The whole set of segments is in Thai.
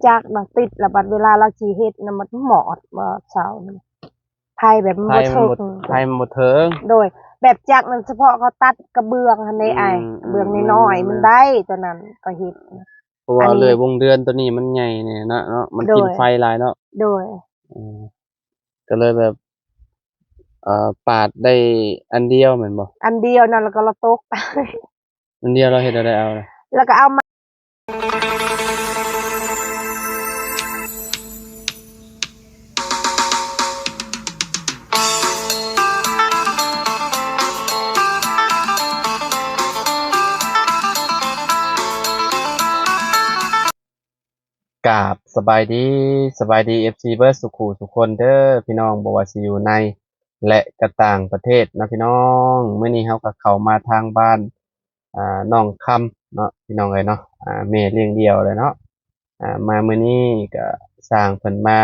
จักน่ะติดแล้วบัดเวลาเราสิเฮ็ดน่ะมันหมอดบ่เช้านี่ไผแบบมัน ไผ บ่ มัน ถึ บ่ ง ไผมันบ่ถึง โดยแบบจักนั้นเฉพาะเขาตัดกระเบื้องหั่นเด้อ้ายเบื้องน้อยๆมันได้ตัวนั้นก็เฮ็ด เพราะว่าเลยวงเดือนตัวนี้มันใหญ่เนี่ยเนาะมันกินไฟหลายเนาะ โดย ก็เลยแบบปาดได้อันเดียวแม่นบ่ อันเดียวนั่นแล้วก็เราตก อันเดียวเราเฮ็ดได้เอาเลย แล้วก็เอามากราบสบายดี FC เบิดสุขุทุกคนเด้อพี่น้องบ่ว่าสิอยู่ในและก็ต่างประเทศนะพี่น้องมื้อนี้เฮาก็เข้ามาทางบ้านน้องคำเนาะพี่น้องเอ้ยเนาะแม่เลี้ยงเดี่ยวเลยเนาะมามื้อนี้ก็สร้างเพิ่นมา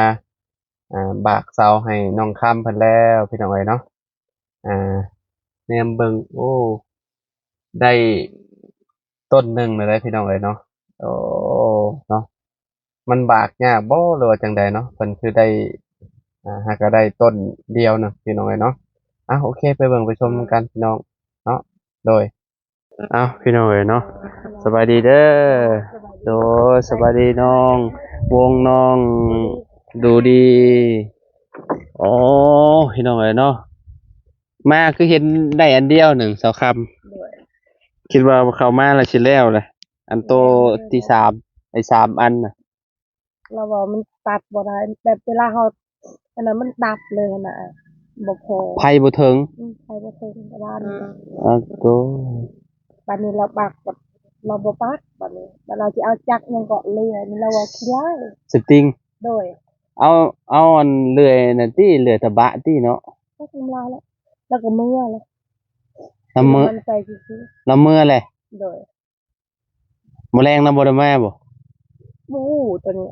บากเสาให้น้องคำเพิ่นแล้วพี่น้องเอ้ยเนาะอ่าแนมเบิ่งโอ้ได้ต้นหนึงเลยเด้อพี่น้องเอ้ยเนาะโอ้เนาะ มันบากยากบ่หรือว่าจังใดเนาะเพิ่นคือได้หากก็ได้ต้นเดียวน่ะพี่น้องเอ้ยเนาะโอเคไปเบิ่งไปชมกันพี่น้องเนาะโดยพี่น้องเอ้ยเนาะสบายดีเด้อโดยสบายดีน้องวงน้องดูดีอ๋อพี่น้องเอ้ยเนาะมาคือเห็นได้อันเดียวหนึ่งเสาคำคิดว่าเข้ามาแล้วสิแล้วแหละอันโตที่3ไอ้3อันน่ะ เราบอกมันตัดบ่ได้แบบเวลาเฮาอันนั้นมันดับเลยน่ะบ่พอ ไผบ่ถึง ไผบ่ถึงบ้าน โต บัดนี้เราปักแบบเราบ่ปักบัดนี้บัดเราสิเอาจักรยังเกาะเลื่อยนี่เราว่าขี้ร้าย สปริง โดย เอาอันเลื่อยนั่นติเลื่อยตะบะติเนาะ ก็ทำลายแล้วก็มือแล้ว น้ำมือ มันใส่ซื่อ น้ำมือแหละ ๆโดย บ่แรงน้ำบ่ได้มาบ่ บู้ตัวนี้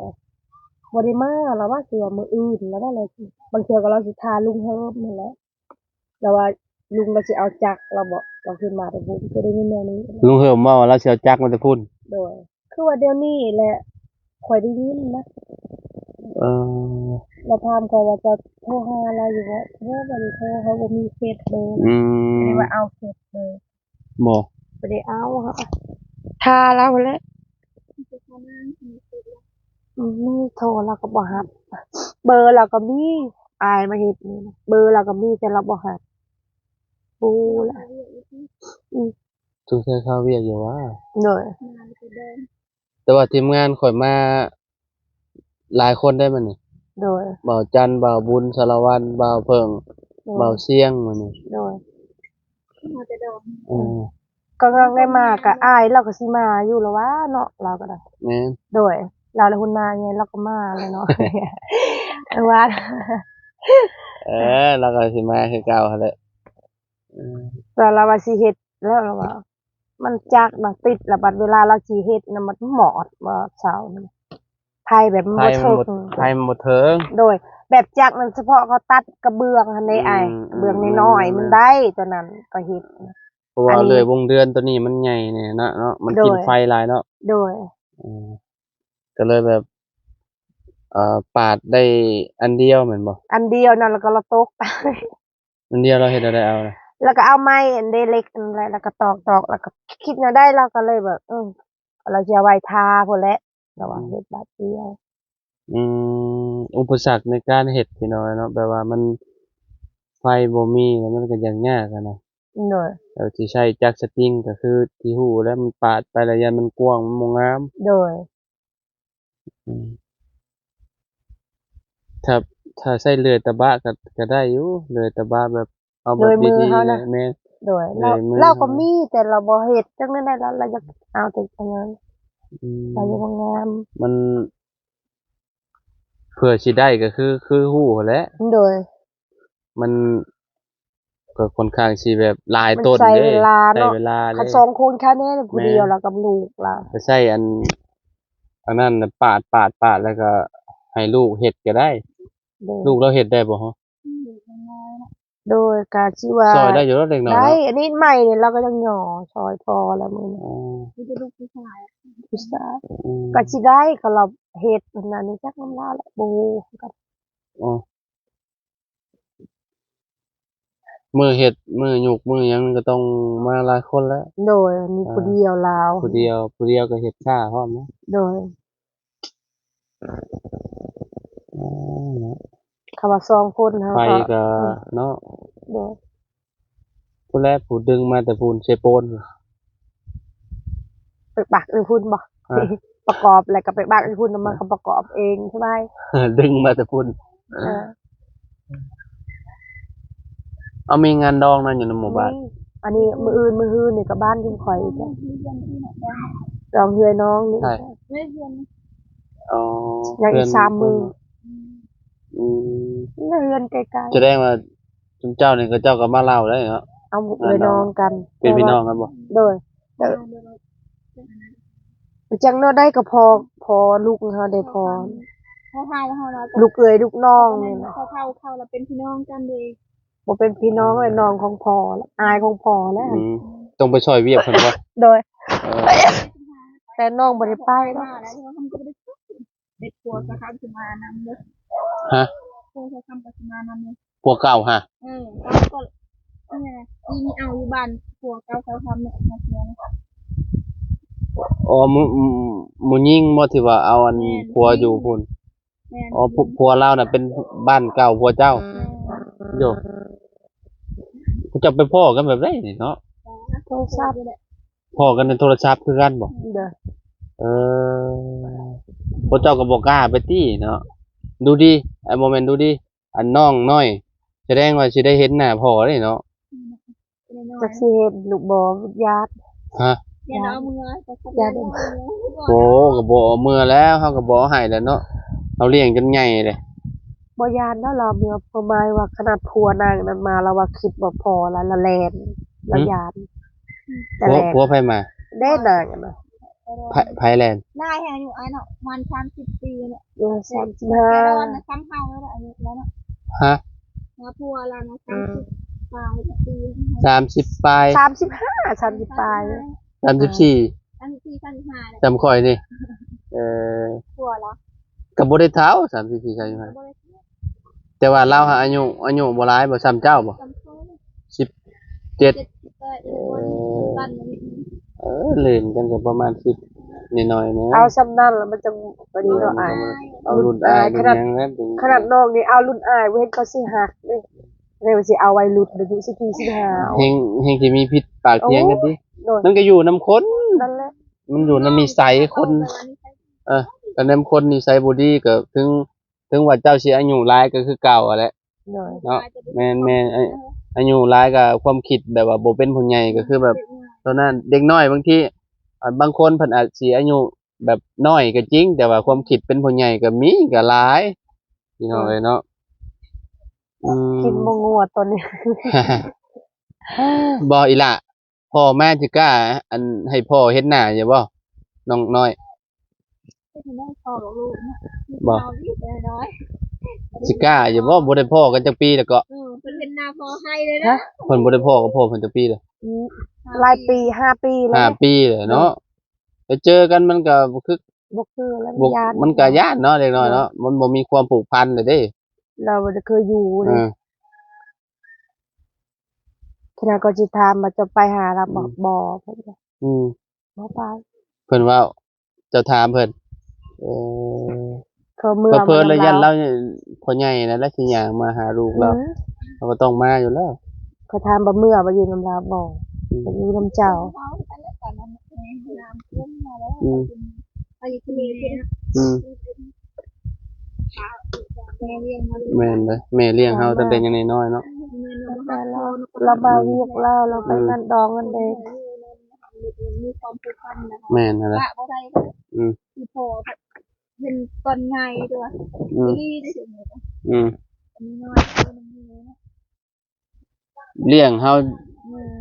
บ่ได้มาแล้วว่าสิว่ามื้ออื่นแล้วว่าอะไรบางเทื่อก็เราสิทาลุงเฮิมนั่นแหละแล้วว่าลุงเราสิเอาจักรเราบ่เราขึ้นมาแต่บ่ก็ได้ยินแนวนี้ ลุงเหิมว่าเราสิเอาจักรมาแต่พุ่น โดยคือว่าเดี๋ยวนี้แหละข่อยได้ยินนะ เออ เราถามเขาว่าจะโทรหาเราอยู่ว่าเมื่อบ่ได้โทรเขาบ่มีเฟซเบอร์ อื ไม่ ม ได้ว่าเอาเฟซเบอร์ บ่ บ่ได้เอาค่ะทาแล้วแหละมีโทรเราก็บ่รับ เบอร์เราก็มีอายมาเฮ็ดนี่นะเบอร์เราก็มีแต่เราบ่รับปูล่ะ ทุกเทื่อเข้าเวียกอยู่ว่า โดย แต่ว่าทีมงานข่อยมาหลายคนได้มื้อนี้ โดย บ่าวจันทร์บ่าวบุญสารวัตรบ่าวเพิ่งบ่าวเสียงมื้อนี้ โดย เออ ก็ได้มาก็อายเราก็สิมาอยู่แล้วว่าเนาะเราก็ได้ แม่น โดยเราเลยหุ่นมาไงเราก็มาเลยเนาะ ว่า เราก็สิมาคือเก่าหั่นแหละเออ แต่เราว่าสิเฮ็ดแล้วเราว่ามันจักน่ะติดแล้วบัดเวลาเราสิเฮ็ดน่ะมันหมอดบ่เช้านี่ไผแบบมัน ไผ บ่ มัน ถึ บ่ ง ไผมันบ่ถึง โดยแบบจักนั้นเฉพาะเขาตัดกระเบื้องหั่นเด้อ้ายเบื้องน้อยๆมันได้ตัวนั้นก็เฮ็ด เพราะว่าเลยวงเดือนตัวนี้มันใหญ่เนี่ยเนาะมันกินไฟหลายเนาะ โดย ก็เลยแบบปาดได้อันเดียวแม่นบ่ อันเดียวนั่นแล้วก็เราตก อันเดียวเราเฮ็ดได้เอาเลย แล้วก็เอาไม้อันเล็กๆอันแล้วก็ตอกๆแล้วก็คิดแนวได้เราก็เลยแบบเราสิเอาไว้ทาพุ่นแหละแต่ว่าเฮ็ดบาดเดียว อุปสรรคในการเฮ็ดพี่น้อยเนาะแบบว่ามันไฟบ่มีแล้วมันก็ยังยากอะนะ โดย แล้วที่ใช้จักรสปริงก็คือที่ฮู้แล้วมันปาดไประยะมันกว้างมันบ่งาม โดย อืมถ้าใช้เลื่อยตะบะก็ได้อยู่เลื่อยตะบะแบบเอาแบบดีๆนะแม่น โดย โดยมือ เราก็มีแต่เราบ่เฮ็ดจังนั้นได้เราอยากเอาแต่อันนั้น อืม เราอยากงาม มันเพื่อสิได้ก็คือฮู้หั้นแหละ โดย มันก็ค่อนข้างสิแบบหลาย มัน ต้น ใช้ เด้ เวลา ใช้ เนาะ เวลาเล คัน ย 2คนแค่นี้ผู้เดียวแล้วกับลูกเรา ก็ใช้อันนั้นน่ะปาดแล้วก็ให้ลูกเฮ็ดก็ได้ โดย ลูกเราเฮ็ดได้บ่ฮะ โดยการที่ว่า ซอยได้อยู่แล้วเด็กน้อย ได้ เนาะ อันนี้ใหม่เนี่ยเราก็ยังหย่อซอยพอแล้วมื้อนี้ อ๋อ มีแต่ลูกผู้ชาย ผู้ชาย อืม ก็สิได้ก็เราเฮ็ดอันนั้นนี่จักน้ำลาวแหละบ่ฮู้กัน อ๋อมือเฮ็ดมือหยุกมือหยังก็ต้องมาหลายคนแล้ว โดยมีผู้เดียวลาว ผู้เดียวก็เฮ็ดช้าพร้อมนะ โดย อ๋อเนาะ คำว่า2คนเฮา ไฟ ก็ ก็เนาะ โดย ผู้แรกผู้ดึงมาแต่พูนเซโปน ไปบักอื่นพุ่นบ่ อ่า ประกอบแล้วก็ไปบักอื่นพุ่นแล้วมันก็ประกอบเองใช่ไหม ดึงมาแต่พูน เออ เอามีงานดองนั่นอยู่ในหมู่บ้าน นี่อันนี้มื้ออื่นมื้อฮื้อนี่ก็บ้านคุณข่อยอีกแล้วลองเฮือยน้องนี่ ใช่ ไม่เพื่อน อ๋อ ยังอีก เพื่น 3 มื้อ อืม เฮือนใกล้ แสดงว่าจุนเจ้านี่ก็เจ้าก็มาเล่าได้เนาะ ๆเอาเฮือยน้องกัน เป็นพี่น้องกันบ่ โดยจังเนาะได้ก็พอลูกเฮาได้พอ เขาเท่าเรา ลูกเอ้ยลูกน้องนี่นะ เขาเท่าเราเป็นพี่น้องกันเลย บ่เป็นพี่น้องเลยน้องของพ่อแล้วอายของพ่อแล้ว อืมต้องไปช่วยเวียกเพิ่นบ่ โดย เออ แต่น้องบ่ได้ไป ไป เนาะ มาแล้วเขาก็ไม่ได้เด็กกลัวจะข้ามสมานำเลย ฮะ กลัวจะข้ามสมานำเลย พวกเก่าฮะ ก็นี่มีเอาอยู่บ้านกลัวเก้าเขาทำเนี่ยมาเพื่อน อ๋อหมู่ยิงบ่ที่ว่าเอาอันผัวอยู่พุ่น แม่ อ๋อผัวเราน่ะเป็นบ้านเก่าผัวเจ้าโยกูจะไปพ้อกันแบบไดนี่เนาะ โทรศัพท์ พ้อกันในโทรศัพท์คือกันบ่ เด้อ เออพวกเจ้าก็บ่กล้าไปตี้เนาะดูดิไอ้โมเมนต์ดูดิอันน้องน้อยแสดงว่าสิได้เห็นหน้าพ่อเด้เนาะ จักสิเฮ็ดลูกบ่ญาติ ฮะ อย่าเอามือแต่เขา อย่าดม โอ้ก็บ่เอามือแล้วเฮาก็บ่ให้แล้วเนาะเราเลี้ยงจนใหญ่เลย บ่ญาติเนาะเราเมื่อประมาณว่าขนาดผัวนางนั้นมาแล้วว่าคิดบ่พอแล้วละแลนละญาติแต่ ผัว แลน ไผมา ได้นางอะนะ ไผแลนด์ ได้แฮอยู่ไอ้เนาะมัน30 ปีเนี่ย เดือน แกโดนนะซ้ำเฮาแล้วอายุแล้วเนาะ ฮะ มาพัวเรานะ30ปลายปี 30ปลาย 35 30ปลาย 34 34 35เนี่ย จำข่อยนี่เออ พัวแล้ว ก็บ่ได้เฒ่า34 35แต่ว่าเราหาอายุบ่หลายบ่ซ้ำเจ้าบ่ จำเขา 17 กัน เล่นกันก็ประมาณ10นิดหน่อยๆนะ เอาซ้ำนั่นแล้วมันจะบ่ดีเนาะอาย เอารุ่นอายเป็นหยังแล้วถึง ขนาดน้องนี่เอารุ่นอายบ่เห็นเขาสิหักเด้เร็วสิเอาวัยรุ่นอายุ14 15 เฮงสิมีพิษปากเสียงกันดิ โดน มันก็อยู่นํคน นั่นแหละ มันอยู่นำนิสัยคนแต่นำคนนิสัยบ่ดีก็ถึงว่าเจ้าสิอายุหลายก็คือเก่าอะแหละ โดย เนาะแม่นอายุหลายก็ความคิดแบบว่าบ่เป็นผู้ใหญ่ก็คือแบบตอนนั้นเด็กน้อยบางทีบางคนเพิ่นอาจสิอายุแบบน้อยก็จริง แต่ว่าความคิดเป็นผู้ใหญ่ก็มีก็หลายพี่น้องเอ้ยเนาะกินบ่งัวตอนนี้ บ่อีหล่ะพ่อแม่สิกล้าอันให้พ่อเฮ็ดหน้าอยู่บ่น้องน้อย ไม่ได้พอลูกนะ บ่ เอาอีกน้อย สิกล้าอยู่บ่บ่ได้พ่อกันจักปีแล้วก็ เป็นนาพอให้เลยนะ ฮะ เพิ่นบ่ได้พ่อกับพ่อเพิ่นจักปีแล้ว หลายปี5 ปีแล้ว 5 ปีแล้วเนาะไปเจอกันมันก็คือ บ่คือแล้ว บ่ ญาติ มันก็ย้านเนาะเด็กน้อยเนาะมันบ่มีความผูกพันเลยเด้ เราบ่ได้เคยอยู่ เอ นี่ อ ขณะก็สิถามว่าจะไปหาเราบอกบ่เพิ่นว่า อืม บ่ไป เพิ่นว่าเจ้าถามเพิ่นเออ เขาเมื่อ เพิ่น มา ระยะ นำ เราเนี่ยพ่อใหญ่นั่นแหละสิย่างมาหาลูกเรา อืม เราก็ต้องมาอยู่แล้ว เขาถามบ่เมื่อบ่อยู่นำเราบ่ อืม บ่อยู่นำเจ้า เขาไปแล้วก่อนนั้นน้ำขึ้นมาแล้ว อืม ไปทะเลที่นะ อืม แม่เลี้ยงมา แม่นเลยแม่เลี้ยงเฮาตั้งแต่ยังน้อยๆเนาะ แต่เรามาเวียกเราไปนั่นดองกันเด้ มีความผูกพันนะคะ แม่นนั่นแหละ ละบ่ได้ อืม ที่พอเป็นตอนไงด้วย อืม ที่ได้ถึงเลย อืม อันนี้น้อยมันมีนะ เลี้ยงเฮา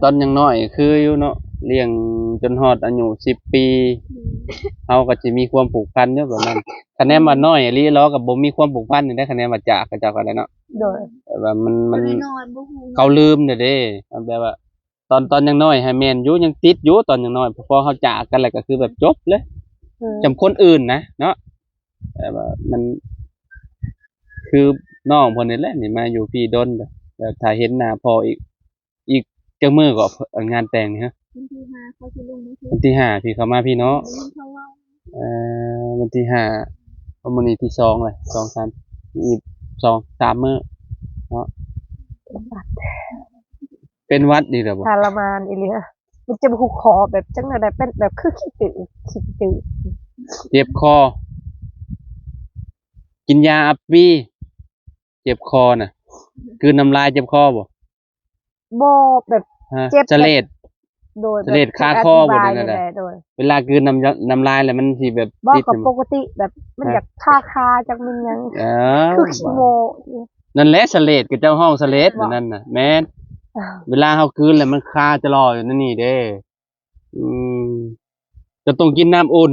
ตอนยังน้อยคืออยู่เนาะเลี้ยงจนฮอดอายุ10 ปีเฮาก็สิมีความผูกพันอยู่แบบนั้นถ้า คะแนนว่าน้อยอีหลีล้อกับบ่มีความผูกพันนี่ได้คะแนนว่าจากกับเจ้าก็ได้เนาะ โดย แต่ว่ามัน บ่ได้นอนบ่ฮู้ เขาลืมเด้แบบว่า ตอนยังน้อยให้แม่นอยู่ยังติดอยู่ตอนยังน้อยพอเขาจากกันแล้วก็คือแบบจบเลย จำคนอื่นนะเนาะแต่ว่ามัน คือน้องเพิ่นนี่แหละนี่มาอยู่พี่ดนแบบถ้าเห็นหน้าพ่ออีกจักมื้อก็งานแต่งนี่ฮะ วันที่5เขาสิลงมาคือ วันที่5พี่เข้ามาพี่เนาะ ได้ยินเขาเว้า วันที่5เพราะมื้อนี้ที่2เลย2 3อีก2 3มื้อเนาะเป็นหวัดดีเด้อบ่ ทรมานอีหลีมันจะหุกคอแบบจังได๋เป็นแบบคือขี้ตื้อ เจ็บคอ กินยาอัปวีเจ็บคอน่ะกลืนน้ำลายเจ็บคอบ่ บ่แบบ ฮะ เจ็บ สะเลด โดย เสลดคาคอบ่นั่น แห แห ละ ละ โดย เวลากลืนน้ำลายแล้วมันสิแบบ บ่ ติด กับปกติแบบมันอยากคาจักมันยัง เออ คือขี้โม นั่นแหละสะเลดกับเจ้าห้องสะเลดนั่นน่ะแม่นเวลาเฮากลืนแล้วมันคาจะรออยู่นั่นนี่เด้อืมจะต้องกินน้ำอุ่น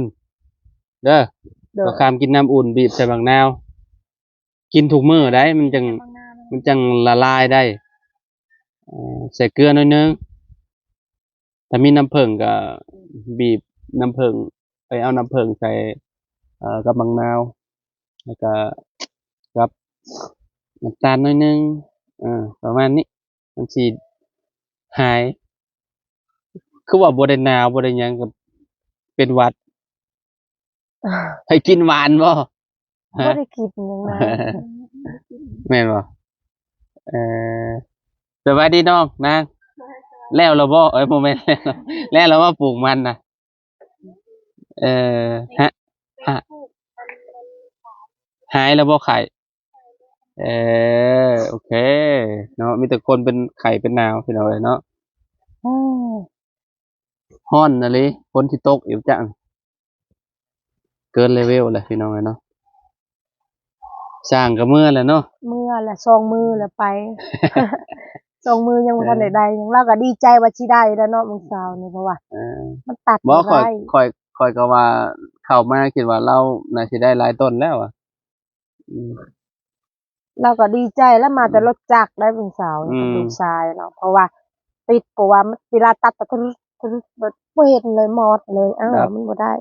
เด้อ โดย ก็คามกินน้ำอุ่นบีบใส่บักนาว กินทุกมื้อได้มันจัง บางหน้ามัน มันจังละลายได้ใส่เกลือหน่อยนึงถ้ามีน้ำผึ้งก็บีบน้ำผึ้งไปเอาน้ำผึ้งใส่กับมะนาวแล้วก็กับน้ำตาลหน่อยนึงประมาณนี้มันสิหาย คือว่าบ่ได้หนาวบ่ได้หยังก็เป็นหวัด ให้กินหวานบ่ บ่ ฮะ ได้คิดหยังนะ แม่นบ่เอ่อสวัสดีน้องนางแล้วเราบ่บ่แม่น แล้วเรามาปลูกมันน่ะเอ่อฮะฮะหายแล้วบ่ไข่โอเคเนาะมีแต่คนเป็นไข้เป็นหนาวพี่น้องเอ้ยเนาะร้อนน่ะลิฝนสิตกอีกจังเกินเลเวลแล้วพี่น้องเอ้ยเนาะสร้างก็เมื่อแล้วเนาะ มือละ2มือแล้วไป 2มือยังบ่ทันได้ยังเราก็ดีใจว่าสิได้แล้วเนาะมื้อเช้านี่เพราะว่า เออ มันตัด บ่ บ่ ค่อย ได้ ค่อยก็ว่าเข้ามาคิดว่าเราน่าสิได้หลายต้นแล้วอ่ะอืม เราก็ดีใจแล้วมาแต่รถจักรได้มื้อเช้านี่กับลูกชายเนาะเพราะว่าติดเพราะว่ามันเวลาตัดก็บ่เห็นเลยหมดเลยอ้าวมันบ่ได้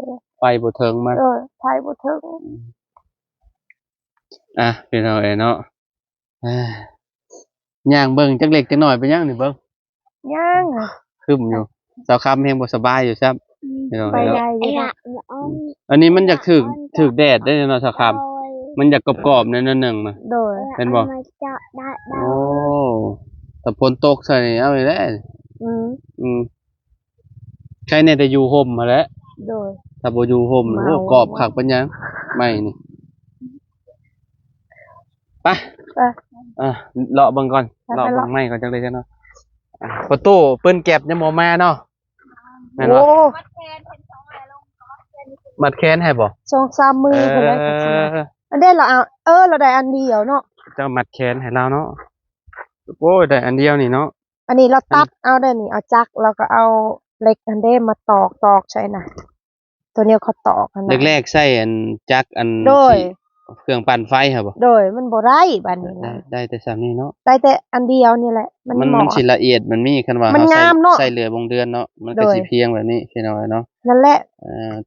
ไปบ่ถึงมัน ไผบ่ถึง พี่น้องเอ้ยเนาะอ่าย่างเบิ่งจักเล็กจักน้อยไปยังนี่เบิ่ง ยังอะ คึมอยู่เจ้าคำแฮงบ่สบายอยู่ซับพี่น้อง ไป เอ้ยเนาะ ได้อยู่ ละ เนาะ อันนี้มันอยากถึกแดดได้เนาะเจ้าคำมันอยากกรอบๆหนิดนึงนะ โดย เป็นบ่ มาเจาะได้ โอ้แต่ฝนตกใส่นี่เอาอีกแล้ว อืมใครเนี่ยแต่อยู่ห่มมาแหล้ว โดย ถ้าบ่อยู่ห่มโอ้กรอบคักปานหยังไม่นี่ไป ไป เลาะเบิ่งก่อน ไป เลาะ ไป เบิ่ เลาะ งไม้ก่อนจังเลยจ้ะเนาะประตูเปิ้นเก็บยังบ่มาเนาะแม่นบ่ โอ้ วัดแทนเป็น2แลลงวัดแทน มัดแขนให้บ่ 2-3มือพุ่นแหละก็สิอันเด้เราเอาเราได้อันเดียวเนาะ เจ้ามัดแขนให้เราเนาะโอ้ยได้อันเดียวนี่เนาะ อันนี้เราตัดเอาได้นี่เอาจักรแล้วก็เอาเหล็กอันเด้มาตอกใช่น่ะตัวนี้เขาตอกอันนั้น แรกๆใช้อันจักรอัน โดย ที่เครื่องปั่นไฟครับบ่ โดยมันบ่ได้บัดนี้ ได้ นะ ได้แต่ซ้ำนี้เนาะ ได้แต่อันเดียวนี่แหละ มัน มัน เห มัน มาะ สิละเอียดมันมีคันว่า มัน เฮาใส่ งามเนาะ ใส่เรือบงเดือนเนาะมันก็ โดย สิเพียงแบบนี้พี่น้อยเนาะ นั่นแหละ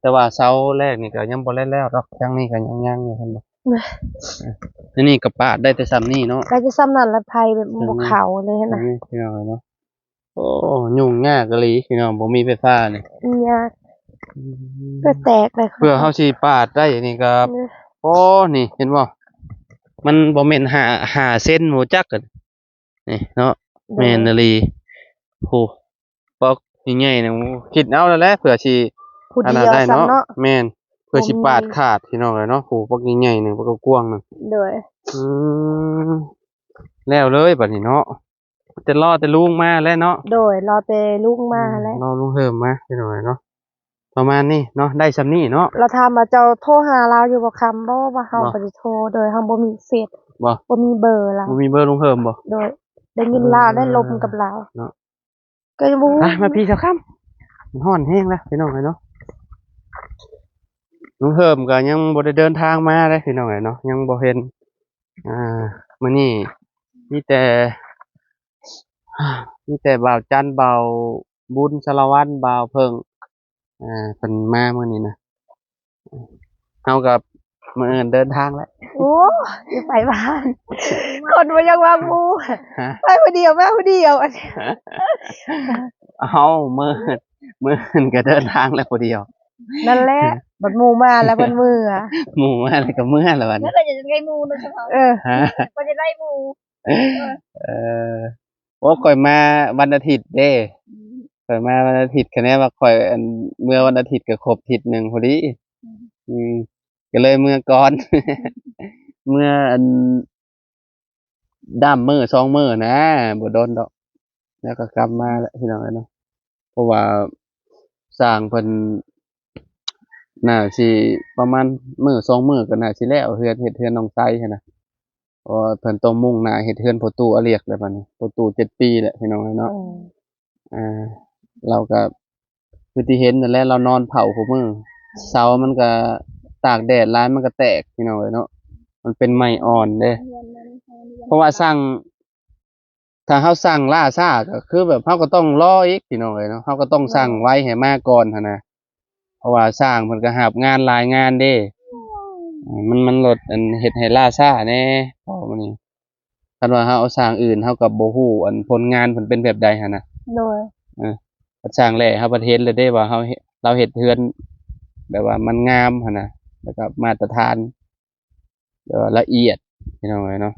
แต่ว่าเสาแรกนี่ก็ยังบ่แล้วดอกจังนี้ก็ยังอยู่ซั่นบ่นี่ก็ปาดได้แต่ซ้ำนี้เนาะ ก็จะซ้ำนั่นละภัยแบบบ่เข้าเลยนะ นี่พี่น้อยเนาะโอ้ยุ่งยากอีหลีพี่น้องบ่มีไฟฟ้านี่ ยากก็แตกเลย เพื่อเฮาสิปาดได้นี่ก็โอ้นี่เห็นบ่มันบ่แม่น5เซนบ่จักกันนี่เนาะ แม่นอีหลีโหปอกใหญ่ๆนี่คิดเอาแล้วแหละเผื่อสิ ผู้ อัน เดี นั้น ยว ได้ ซ้ำ เนาะ เนาะ แม่นเพื่อสิ บ่มี ปาดขาดพี่น้องเอ้ยเนาะโหปอกใหญ่ๆนึงปอกกว้างนึง โดย อืมแล้วเลยบัดนี้เนาะจะรอแต่ลุงมาแล้วเนาะ โดยรอแต่ลูกมาแล้ว รอลุงเฮิมมาพี่น้อยเนาะประมาณนี้เนาะได้ซำนี้เนาะ เราถามว่าเจ้าโทรหาเราอยู่บ่คำบ่ว่าเฮา บ่ บ่ได้โทรโดยเฮาบ่มีเฟซ บ่ บ่มีเบอร์เรา บ่มีเบอร์ลุงเฮิมบ่ โดยได้ยินลาวได้ลมกับเรา เนาะ ก็ยังบ่ มาพี่เจ้าค่ำมันร้อนแฮงแล้วพี่น้องเอ้ยเนาะ ลุงเพิ่มก็ยังบ่ได้เดินทางมาเลยพี่น้องเนาะยังบ่เห็นมื้อนี้มีแต่มีแต่บ่าวจันทร์บ่าวบุญสารวัตรบ่าวเพิ่งเพิ่นมามื้อนี้นะเฮากับมื้ออื่นเดินทางแล้ว โอ้ยไปบ้านคนมันยังวางมูไปคนเดียวแม่คนเดียวอันนี้ เอามื้ออื่นก็เดินทางแล้วผู้เดียว นั่นแหละบัดหมูมาแล้วบัดมืออ่ะ หมู่มาแล้วก็มื้อแล้วบัด แล้ นี้ วก็จะได้มูนึงเขา เออ ฮะ ก็จะได้มู เออโอ้ข่อยมาวันอาทิตย์เด้ข่อยมาวันอาทิตย์คะแนนว่าข่อยอันเมื่อวันอาทิตย์ก็ครบอาทิตย์หนึงพอดีก็เลยเมื่อก่อน เมื่ออันด้ามมื้อ2มื้อนะบ่โดนดอกแล้วก็กลับมาแล้วพี่น้องเนาะเพราะว่าสร้างเพิ่นน่าสิประมาณมื้อ2มื้อก็น่าสิแล้วเฮ็ดเฮือนน้องไซหันน่ะเพราะว่าเพิ่นต้องมุ่งหน้าเฮ็ดเฮือนพ่อตู่อาเรียกแล้วบัดนี้พ่อตู่7 ปีแล้วพี่น้องเนาะเราก็คือที่เห็นนั่นแหละเรานอนเผาคุมื้อเสามันก็ตากแดดร้ายมันก็แตกพี่น้องเนาะมันเป็นไม้อ่อนเด้เพราะว่าสร้างถ้าเฮาสร้างล่าช้าก็คือแบบเฮาก็ต้องรออีกพี่น้องเนาะเฮาก็ต้องสร้างไว้ให้มาก่อนหั่นน่ะเพราะว่าสร้างเพิ่นก็หาบงานหลายงานเด้มันลดอันเฮ็ดให้ล่าช้าแน่เพราะมื้อนี้คันว่าเฮาเอาสร้างอื่นเฮาก็บ่ฮู้อันผลงานเพิ่นเป็นแบบใดหั่นน่ะ โดย สร้างแหล่เฮาประเทศเลยได้ว่าเราเฮ็ดเฮือนแบบว่ามันงามหั่นน่ะแล้วก็มาตรฐานแบบว่าละเอียดพี่น้องเนาะ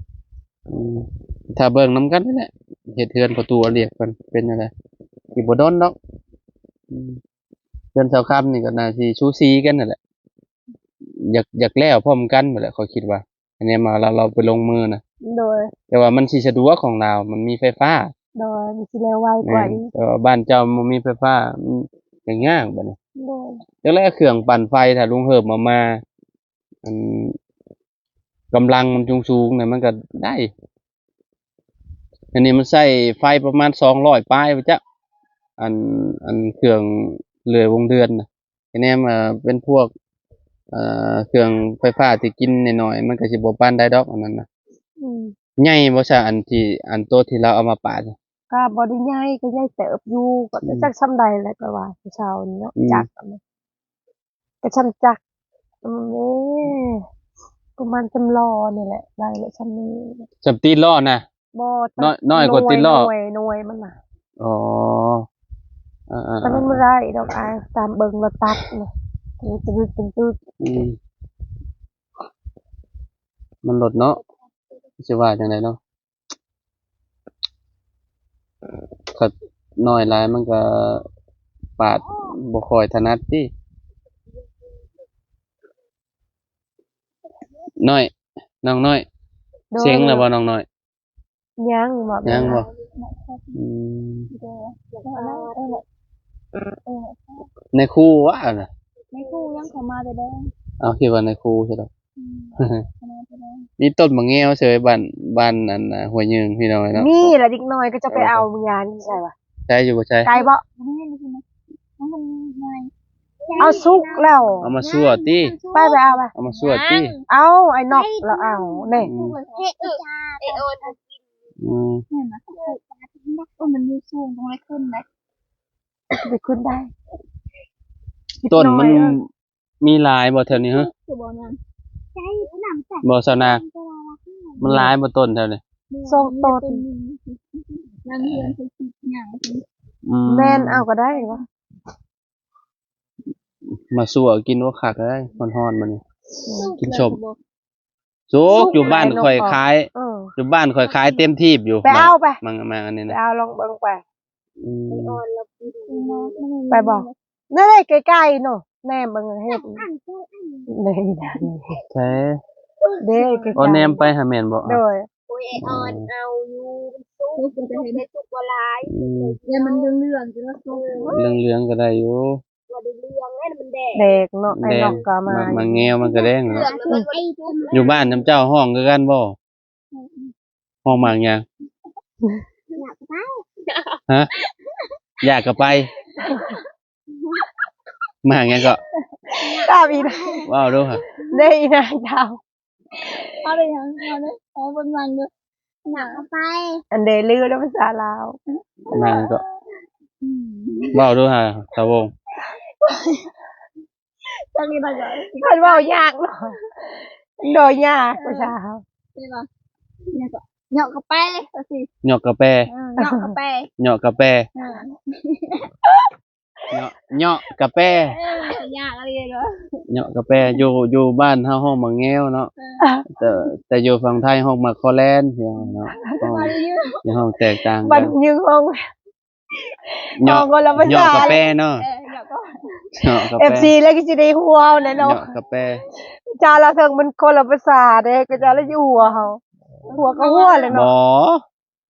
ถ้าเบิ่งนํกันนี่แหละเฮ็ดเฮือนประตูเรียกเพิ่นเป็นจังได๋สิบ่โดนดอกเฮือนเสาค่ำนี่ก็น่าสิสูสีกันนั่นแหละอยากแล้วพร้อมกันนั่นแหละข้อยคิดว่าอันนี้มาเราไปลงมือน่ะ โดย แต่ว่ามันสิสะดวกของเรามันมีไฟฟ้า โดยมีสิเร็วไวกว่านี้ แต่ว่าบ้านเจ้าบ่มีไฟฟ้ามันยากบัดนี้ โดย จักแลเครื่องปั่นไฟถ้าลุงเหิบมาอันกำลังมันสูงๆเนี่ยมันก็ได้อันนี้มันใช้ไฟประมาณ200ปลายไปจ้ะอันเครื่องเลื่อยวงเดือนน่ะอันนี้มาเป็นพวกเครื่องไฟฟ้าที่กินน้อยๆมันก็สิบ่ปานใดดอกอันนั้นน่ะใหญ่บ่ซะอันโตที่เราเอามาปาด ก็บ่ได้ใหญ่ก็ใหญ่เติบอยู่ก็จักส่ำใดแหละก็ว่าเช้านี้เนาะจักอันนี้ก็ช่ำจักประมาณจำลอนี่แหละได้แล้วช่ำนี้ จำตีนล้อนะ บ่ น้อยกว่าตีนล้อ หน่วยมันน่ะ อ๋อ แต่มันบ่ได้ดอกอายตามเบิ่งแล้วตัดน่ะตึ๊ดมันลดเนาะสิว่าจังไดเนาะคัดน้อยหลายมันก็ปาดบ่ค่อยถนัดติน้อยน้องน้อยเสียงแล้วบ่น้องน้อย ยังบ่ ยังบ่ในครูว่าน่ะ ไม่คู่ยังเขามาแต่แดง เอาคิดว่าในครูใช่ดอก มีต้นมะแง้วเฉยบ้านอันน่ะห้วยยืงพี่น้องเนาะ มีล่ะดิกน้อยก็จะไปเอามึงยานใช่ป่ะ ใช่อยู่บ่ใช่ ไกลบ่ ไม่เห็นเลยนะมันง่าย เอาสุกแล้ว เอามาซั่วติ ไปเอาไป เอามาซั่วติ เอาไอ้นอกแล้วเอานี่ เฮ้โอน เห็นไหมมันมีสูงตรงไหนขึ้นไหม ไปขึ้นได้ ต้นมันมีหลายบ่แถวนี้ฮะ คือบอลนั่นใช่หนังแต่ บ่ซาวนามันหลายบ่ต้นแถวนี้ ส่งต้น นั่งเรียนคืออย่าง แม่นเอาก็ได้วะ มาซั่วกินว่าคักได้ฮ้อนๆมันนี่กินชมสุกอยู่บ้านข่อยขายอยู่บ้านข่อยขายเต็มที่อยู่ ไปเอาไป มังอันนี้ ไป นะ เอาลองเบิ่งไป ไป บอกนั่นแหละใกล้ๆเนาะแม่เบิ่งเฮ็ดนี่นะ ใช่ เด้ใกล้ๆ เอาแนมไปหาแม่นบ่ โดย โอ้ยออนเอาอยู่สู้จะเห็นได้สุกว่าลายเนี่ยมันเรื่องๆจะว่าสู้ เหลืองๆก็ได้อยู่ ว่าได้เรื่องแน่มันแดง แดกเนาะไอ้นอกก็มา มาแงวมันก็แดง เรื่ เนาะ องแล้วไอ้ตัว อยู่บ้านน้ำเจ้าห้องคือกันบ่ห้องหมากหยัง อยากไป ฮะอยากก็ไปหมากหยังก็ ตามอีนาง ว้าวดูค่ะ ได้อีนางดาว เอาได้ยังเอาได้เอาบนมันด้วยหนักไป อันเดลือแล้วภาษาลาว นั่นก็ว้าวดูค่ะสาวง จังนี้ได้ยัง มันเว้ายากเนาะโดยยากภาษาเขา ได้ปะเนี่ยก็เหยาะกระแปก็สิ หยอกกาแฟ เหยาะกระแป หยอกกาแฟเหยาะกาแฟ ยากอะไรเนาะ เหยาะกาแฟอยู่บ้านเฮาห้องมะแง้วเนาะแต่อยู่ฝั่งไทยห้องมะคอแลนเนาะ มาเยอะ ในห้องแตกต่าง บั กัน น ยึงอง เหยาะ คนละภา เหยาะ ษาก าแฟเนาะ เหยาะก็ เหยาะกาแฟ FC แล้วก็สิได้หัวเอาแน่ เห เนาะ ยาะกาแฟ จาละเทิงมันคนละภาษาเด้ก็จาละอยู่หัวเขาหัวก็หัวเลย บ่ เนาะ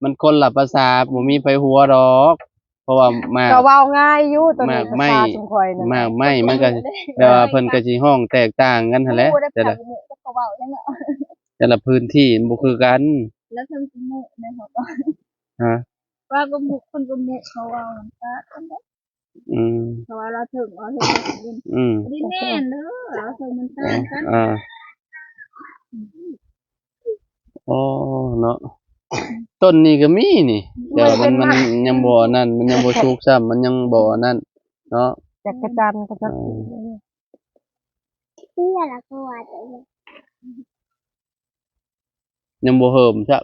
มันคนละภาษาบ่มีไผหัวดอก เพราะว่ามาก ก็เว้าง่ายอยู่ตัวนี้ มาก ภา ไม่ ษาสมคอยนั่น มากไม่มันก็แต่ว่าเพิ่นก็สิห้องแตกต่างกันหั่นแหละ พูดได้ แต่ ผ่า ละ นหมู่ก็เบาจังเนาะ แต่ละพื้นที่มันบ่คือกัน แล้วเพิ่งกินหมู่ในหัวก็ ฮะ ว่าก็หมู่คนก็หมู่เขาเอามันก็ อืม เพราะว่าเราถึงกิน อืม ดิแน่นเด้อเราถึงมันต่างกัน อ่าอ๋อเนาะต้นนี้ก็มีนี่แต่ว่ามันยังบ่นั่นมันยังบ่สุกซ้ำมันยังบ่นั่นเนาะ จักรจันทร์ก็จัก เพื่อละก็ว่าจะ ยังบ่เหิมซัก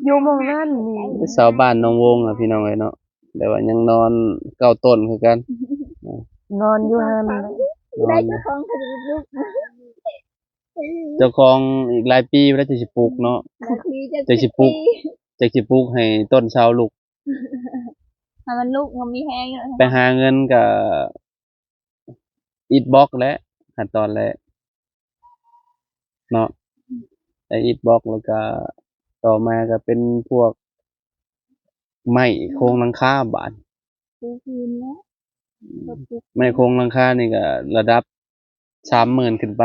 อยู่หมองนั่นนี่ ชาวบ้านหนองวงอ่ะพี่น้องเอ้ยเนาะแต่ว่ายังนอนเก้าต้นคือกัน นอนอยู่หั่น นอ ได้ น เจ้าของคือลูก เจ้าของอีกหลายปีแล้วจะสิปลูกเนาะ นาทีจะ จะสิปลูก จะสิปลูกให้ต้นชาวลูก ถ้ามันลูกมันมีแห้งอยู่ ไปหาเงินกับอิฐบล็อกและขั้นตอนแรกเนาะแต่อิฐบล็อกแล้วก็ต่อมาก็เป็นพวกไม้โครงหลังคาบาน คืนแล้ว ไม้โครงหลังคานี่ก็ระดับ30,000ขึ้นไป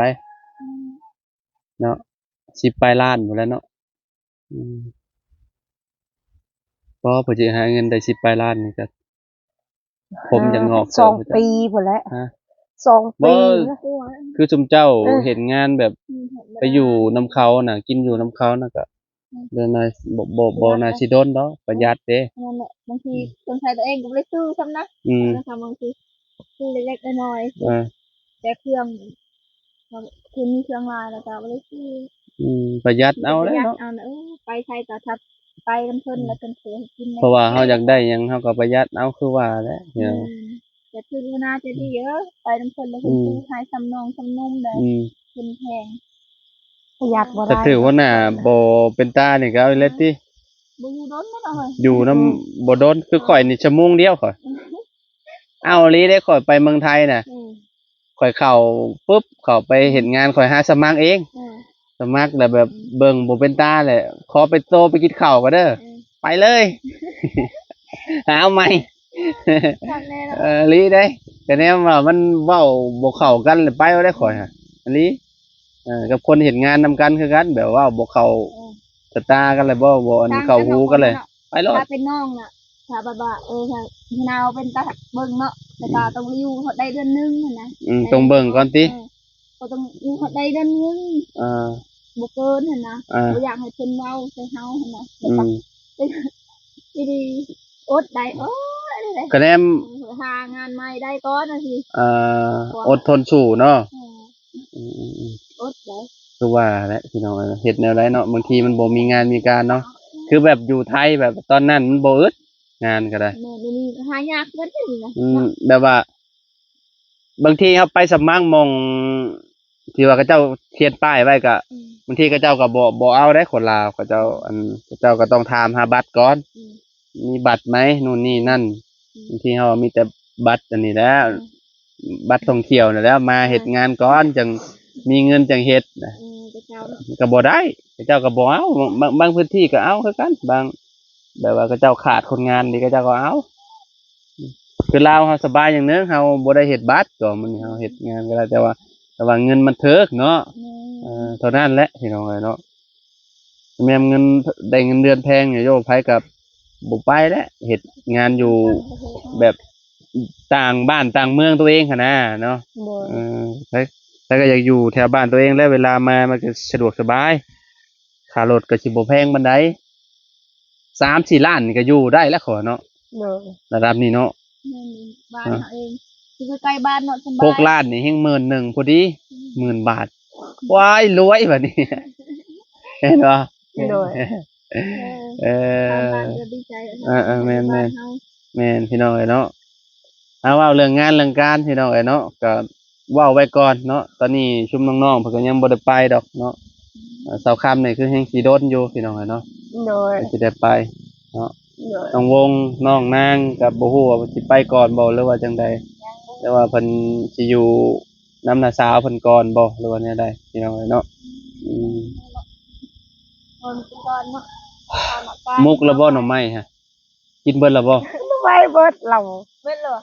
เนาะ10ปลายล้านหมดแล้วเนาะเพราะเพื่อจะหาเงินได้10ปลายล้านนี่ก็ผมจะงอก สองปีพุ่นแหละ ฮะ 2 ปี คือจุมเจ้าเห็นงานแบบไปอยู่น้ำเขาน่ะ กินอยู่น้ำเขาน่ะก็เดินน่ะบ่น่าสิโดนดอกประหยัดเด้ นั่นแหละบางทีคนไทยตัวเองก็ไม่ได้ซื้อซ้ำนะนะคะบางทีซื้อเล็กๆน้อย อ่า ๆแต่เครื่องคือมีเครื่องลายแล้วก็ไม่ได้ซื้อ ประหยัดเอาแล้วเนาะ เอาเออไปใช้ก็ทับไปน้ำเพิ่นแล้วเพิ่นเคยให้กิน เพราะว่าเฮาอยากได้หยังเฮาก็ประหยัดเอาคือว่าแหละเนี่ย แต่คือน่าจะดีเยอะไปน้ำเพิ่นแล้วเพิ่นซื้อให้ซ้ำนองซ้ำนุ่มได้เพิ่นแพง ประหยัดบ่ ถ้า ได้ ถือว่าหน้าบ่เป็นตานี่ก็เอาเลยติ บ่อยู่โดนแม่นเอาเฮ้ย อยู่นำบ่โดนคือข่อยนี่ชั่วโมงเดียวข่อยเอาอีหลีได้ข่อยไปเมืองไทยน่ะข่อยเข้าปุ๊บเข้าไปเฮ็ดงานข่อยหาสมัครเองสมัครแล้วแบบเบิ่งบ่เป็นตาแหละขอไปโตไปกินข้าวก็เด้อไปเลย หาเอาใหม่ ทำแน่เนาะ ลีได้แต่แนวว่ามันเว้าบ่เข้ากันเลยไปบ่ได้ข่อยฮะอันนี้กับคนเห็นงานนำกันคือกันแบบว่าบ่เข้าสตากันเลยบ่อันเข้าหูกันเลย ไปโลด ถ้าเป็นน้องน่ะถ้าแบบว่าถ้านาวเป็นตาเบิ่งเนาะแต่ตาต้องอยู่ฮอดได้เดือนนึงนะ ต้องเบิ่งก่อนติ ก็ต้องอยู่ฮอดได้เดือนนึง อ่า บ่เกินหั่นนะ อ่า บ่อยากให้เพิ่นเว้าใส่เฮาหั่นนะ ดีอดได้โอ้ยได้ คะแนน หางานใหม่ได้ก่อนนะสิ อดทนสู้เนาะ อดได้ คือว่าแหละพี่น้องเฮ็ดแนวใดเนาะบางทีมันบ่มีงานมีการเนาะคือแบบอยู่ไทยแบบตอนนั้นมันบ่อึดงานก็ได้ แม่นี่หายากเกินนี่นะ แบบว่า บางทีเขาไปสมัครหมองที่ว่าเขาเจ้าเขียนป้ายไว้ก็บางทีเขาเจ้าก็บ่เอาได้คนลาวเขาเจ้าเขาเจ้าก็ต้องถามหาบัตรก่อนมีบัตรไหมนู่นนี่นั่นบางทีเขามีแต่บัตรอันนี้แหล้วบัตรท่องเที่ยวนั่นแหล้วมาเฮ็ดงานก่อนจังมีเงินจังเฮ็ดนะ จะเจ้า ก็บ่ได้เขาเจ้าก็บ่เอาบางพื้นที่ก็เอาคือกันบางแบบว่าเขาเจ้าขาดคนงานนี่เขาเจ้าก็เอาคือลาวเฮาสบายอย่างหนึงเฮาบ่ได้เฮ็ดบัตรก็มันเฮาเฮ็ดงานก็ได้แต่ว่าเงินมันเถิกเนาะเท่านั้นแหละพี่น้องเอ้ยเนาะแม่นเงินได้เงินเดือนแพงเนี่ยโยไผกับบ่ไปแล้วเฮ็ดงานอยู่แบบ ต่างบ้านต่างเมืองตัวเองหั่นนะเนาะ โดย แล้วก็อยากอยู่แถวบ้านตัวเองแล้วเวลามามันก็สะดวกสบายค่ารถก็สิบ่แพงปานใด3-4 ล้านนี่ก็อยู่ได้แล้วขอเนาะ โดย ระดับนี้เนาะ นี่บ้านเขาเองคือใกล้บ้านเนาะสบาย 6 ล้านนี่แฮง11,000พอดี10,000 บาทว้ายรวยบัดนี้ เห็นบ่ โดย เอ ทาง อ บ้านก็ดีใจ แม่น บ้าเฮา แม่นพี่น้องเอ้ยเนาะเอาเว้าเรื่องงานเรื่องการพี่น้องเอ้ยเนาะก็เว้าไว้ก่อนเนาะตอนนี้ชุมน้องๆเพิ่นก็ยังบ่ได้ไปดอกเนาะเสาร์ค่ำนี่คือแฮงสิโดนอยู่พี่น้องเอ้ยเนาะ โดย ก็สิได้ไปเนาะ โดย น้องวงน้องนางก็บ่ฮู้ว่าสิไปก่อนบ่หรือว่าจังใดแต่ว่าเพิ่นสิอยู่นำน้าสาวเพิ่นก่อนบ่หรือว่าแนวใดพี่น้องเอ้ยเนาะอืม คนก่อนเนาะ มุกแล้วบ่หน่อไม้ฮะกินเบิดแล้วบ่ ไว้เบิดเรา เว้นเลย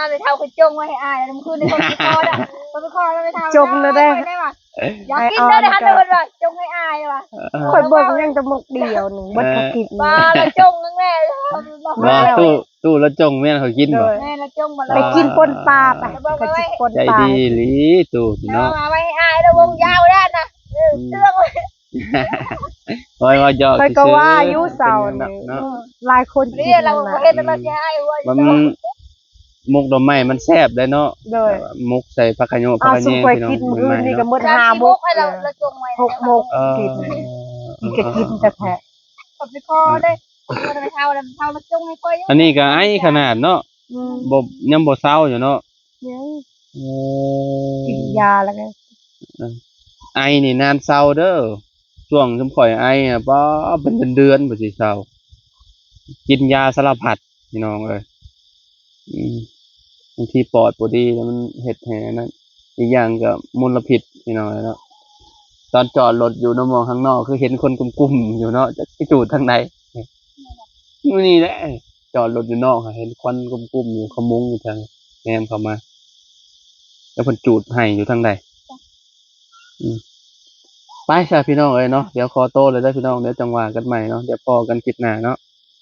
ไปเท่าคือจงไว้ให้อายแล้วมันคือในคนไปคออ่ะคนไปคอแล้วไปเท่า จงเลยได้ ป่ะอยากกินได้นะคะเดินว่ะจงให้อายว่ะ ข่อยเบิ่งยังจะมุกเดียวหนึงเบิดก็กิน มาแล้วจงนั่งแม่ ว่าตู้แล้วจงแม่นเขากินบ่ แม่แล้วจงมา ไปกินปนปลาไปไปกินปน ใจ ปลา ดีหลีตู้นี่ เนาะ เนาะ มาไว้ให้อายแล้ววงยาวด้านนะเรื่องไว้ โอ้ยว่าหยอก ข่อยก็ว่าอายุเสา เป็นหยัง นี่ เนาะ หลายคนกิ เรี น ยกเรา นะ เห็นเราจะให้หัว มันมุกดอกไม้มันแซ่บได้เนาะ โดย มุกใส่ผักกะโยผัก อ้าว กะ สุ แยง ข่อย พี่น้อง กินมื้อ ใหม่ นี่ก็ เนาะ มื้อ การ 5 ที่ โม มุ ง กให้เราจงไว้ 6 โมงกินอีกก็กินแต่แท้ กับไปคอได้เราไปเท่าแล้วเท่าแล้วจงให้ค่อย อันนี้ก็ไอ้ขนาดเนาะ อืม บ่ยังบ่เซาอยู่เนาะ ยัง โอ้ กินยาแล้วไง ไอนี่นานเซาเด้อช่วงสมข่อยไออ่ะบ่เป็นเดือนบ่สิเซากินยาสารพัดพี่น้องเอ้ยบางทีปอดบ่ดีแล้วมันเฮ็ดให้นั่นอีกอย่างก็มลพิษพี่น้องเนาะตอนจอดรถอยู่นำมองข้างนอกคือเห็นคนกุมๆอยู่เนาะจะไปจูดทางใดนี่แหละจอดรถอยู่นอกอะเห็นควันกุมๆอยู่ขมุงอยู่ทางแนมเข้ามา แล้วเพิ่นจูดให้อยู่ทางใดไปซะพี่น้องเอ้ยเนาะเดี๋ยวขอโตวเลยเด้อพี่น้องเดี๋ยวจังหวะกันใหม่เนาะเดี๋ยวพอกันคลิปหน้าเนาะ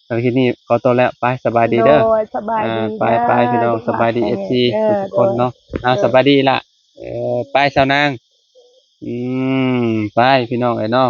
สำหรับคลิปนี้ขอตัวแล้วไปสบายดีเด้อ โดยสบายดี ไปพี่น้องสบายดี FC ทุกคนเนาะสบายดีล่ะไปสาวนางไปพี่น้องเอ้ยเนาะ